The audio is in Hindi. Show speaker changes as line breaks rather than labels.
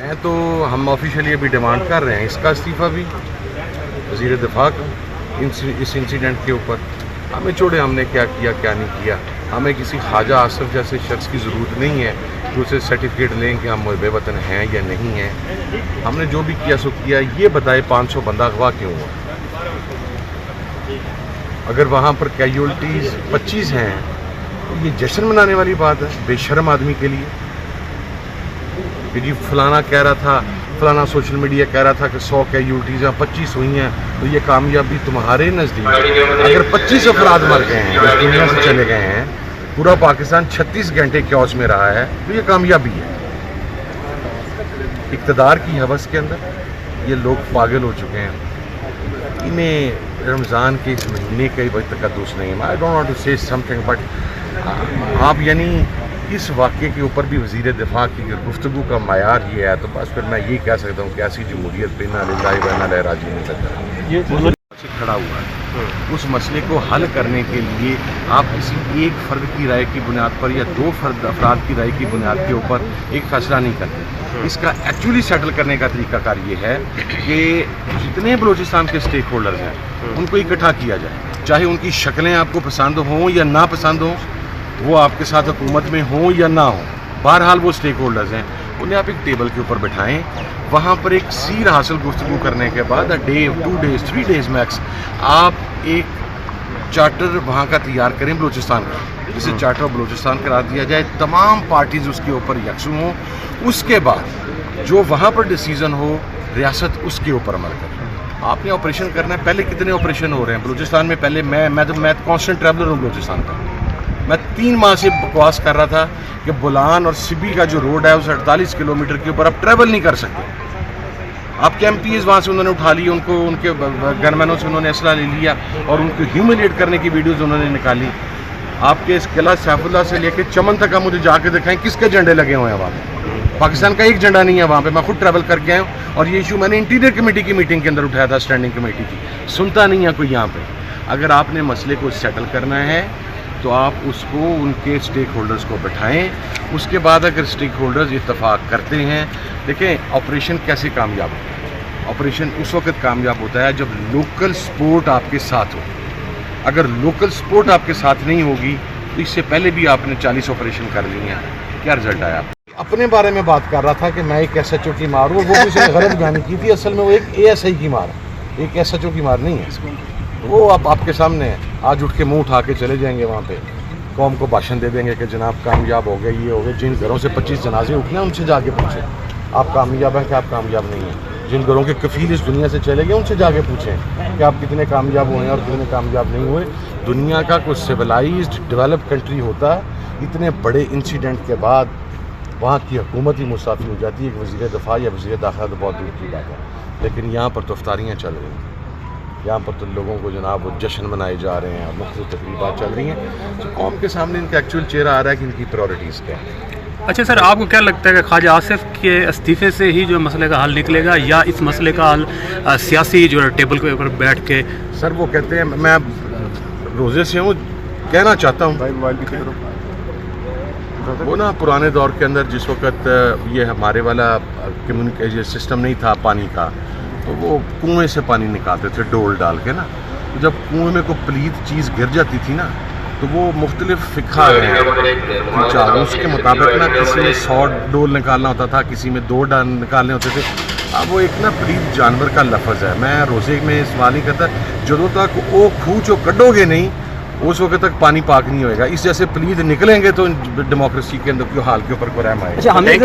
मैं तो हम ऑफिशियली अभी डिमांड कर रहे हैं इसका इस्तीफ़ा भी, वज़ीर दिफा का, इस इंसिडेंट के ऊपर। हमें छोड़े हमने क्या किया क्या नहीं किया। हमें किसी ख्वाजा आसिफ जैसे शख्स की ज़रूरत नहीं है कि उसे सर्टिफिकेट लें कि हम बेवतन हैं या नहीं हैं। हमने जो भी किया सो किया। ये बताए 500 बंदा अगवा क्यों हुआ? अगर वहाँ पर कैजुअल्टीज़ 25 हैं तो ये जश्न मनाने वाली बात है बेशर्म आदमी के लिए कि जी फलाना कह रहा था, फलाना सोशल मीडिया कह रहा था कि 100 कैजुअल्टीज़ या 25 हुई हैं तो ये कामयाबी तुम्हारे नज़दीक। अगर 25 अफराद मर गए हैं, इस दुनिया से चले गए हैं, पूरा पाकिस्तान 36 घंटे क्योस में रहा है, तो ये कामयाबी है। इक़्तिदार की हवस के अंदर ये लोग पागल हो चुके हैं। इन्हें रमज़ान के इस महीने का वक्त तकद्दुस नहीं है। I don't want to say something but आप यानी इस वाक़े के ऊपर भी वज़ीर दिफा की गुफ्तगू का मायार ये है तो बस फिर मैं ये कह सकता हूँ कि ऐसी जमहूरियत पे ना लिल्लाहि व इन्ना इलैहि राजिऊन नहीं सकता। ये खड़ा हुआ है। उस मसले को हल करने के लिए आप किसी एक फ़र्द की राय की बुनियाद पर या 2 अफराद की राय की बुनियाद के ऊपर एक फ़ैसला नहीं करते। इसका एक्चुअली सेटल करने का तरीकाकार ये है कि जितने बलूचिस्तान के स्टेक होल्डर्स हैं उनको इकट्ठा किया जाए, चाहे उनकी शक्लें आपको पसंद हों या ना पसंद हों, वो आपके साथ हुकूमत में हों या ना हों, बहरहाल वो स्टेक होल्डर्स हैं, उन्हें आप एक टेबल के ऊपर बिठाएं। वहाँ पर एक सीर हासिल गुफ्तगू करने के बाद डे 2 डेज़ 3 डेज़ मैक्स आप एक चार्टर वहाँ का तैयार करें बलूचिस्तान का, जिसे चार्टर ऑफ बलूचिस्तान करार दिया जाए, तमाम पार्टीज़ उसके ऊपर यकसू हों। उसके बाद जो वहाँ पर डिसीज़न हो रियासत उसके ऊपर अमल करे। आपने ऑपरेशन करना है। पहले कितने ऑपरेशन हो रहे हैं बलूचिस्तान में? पहले मैं कॉन्स्टेंट ट्रैवलर हूँ बलूचिस्तान का। मैं 3 माह से बकवास कर रहा था कि बुलान और सिबी का जो रोड है उस 48 किलोमीटर के ऊपर आप ट्रैवल नहीं कर सकते। आपके MPs वहाँ से उन्होंने उठा लिए, उनको उनके गनमैनों से उन्होंने असला ले लिया और उनको ह्यूमिलेट करने की वीडियोज़ उन्होंने निकाली। आपके इस किला सैफुल्ला से लेकर चमन तक आप मुझे जाके दिखाएं किसके झंडे लगे हुए हैं वहाँ पर। पाकिस्तान का एक झंडा नहीं है वहाँ पे। मैं खुद ट्रैवल करके आया हूँ और ये इशू मैंने इंटीरियर कमेटी की मीटिंग के अंदर उठाया था, स्टैंडिंग कमेटी की। सुनता नहीं है कोई यहाँ पे। अगर आपने मसले को सेटल करना है तो आप उसको उनके स्टेक होल्डर्स को बैठाएं। उसके बाद अगर स्टेक होल्डर्स इत्तेफाक करते हैं, देखें ऑपरेशन कैसे कामयाब होता है। ऑपरेशन उस वक्त कामयाब होता है जब लोकल सपोर्ट आपके साथ हो। अगर लोकल सपोर्ट आपके साथ नहीं होगी तो इससे पहले भी आपने 40 ऑपरेशन कर लिए हैं, क्या रिजल्ट आया? अपने बारे में बात कर रहा था कि मैं एक SHO की मार हूँ, वो किसी ने गलत बयानी की थी। असल में वो एक ASI की मार है, एक SHO की मार नहीं है। वो आपके सामने है। आज उठ के मुंह उठा के चले जाएंगे वहाँ पे, कौम को भाषण दे देंगे कि जनाब कामयाब हो गए, ये हो गए। जिन घरों से 25 जनाजे उठने उनसे जाके पूछें आप कामयाब हैं कि आप कामयाब नहीं हैं। जिन घरों के कफील इस दुनिया से चले गए उनसे जाके पूछें कि आप कितने कामयाब हुए हैं और कितने कामयाब नहीं हुए। दुनिया का कोई सिविलाइज्ड डेवलप कंट्री होता, इतने बड़े इंसिडेंट के बाद वहाँ की हुकूमत ही मुस्ताफ़ी हो जाती है। वज़ीर दिफा या वज़ीर दाखिला तो बहुत दूर की बात है, लेकिन यहाँ पर तो इफ्तारियाँ चल रही हैं। यहाँ पर तो लोगों को जनाब वो जश्न मनाए जा रहे हैं, मुख्तलिफ तकरीबात चल रही हैं। तो कौम के सामने इनका एक्चुअल चेहरा आ रहा है कि इनकी प्रायोरिटीज़ क्या है।
अच्छा सर, आपको क्या लगता है कि ख्वाजा आसिफ के इस्तीफ़े से ही जो मसले का हल निकलेगा या इस मसले का हल सियासी जो है टेबल के ऊपर बैठ के?
सर वो कहते हैं, मैं रोज़े से हूँ, कहना चाहता हूँ वो ना पुराने दौर के अंदर जिस वक्त ये हमारे वाला कम्युनिकेशन सिस्टम नहीं था पानी का, तो वो कुएं से पानी निकालते थे डोल डाल के ना। तो जब कुएं में कोई पलीत चीज़ गिर जाती थी ना तो वो मुख्तलिफ फ़िक़्हा हैं उसके मुताबिक ना किसी में 100 डोल निकालना होता था, किसी में 2 डाल निकालने होते थे। अब वो एक ना पलीत जानवर का लफ्ज़ है। मैं रोज़े में सवाल नहीं करता, जो तक वो खूह जो कड्डोगे नहीं उस वक्त तक पानी पाक नहीं होएगा। इस जैसे पलीत निकलेंगे तो डेमोक्रेसी के अंदर हाल के ऊपर को रहम आएगा।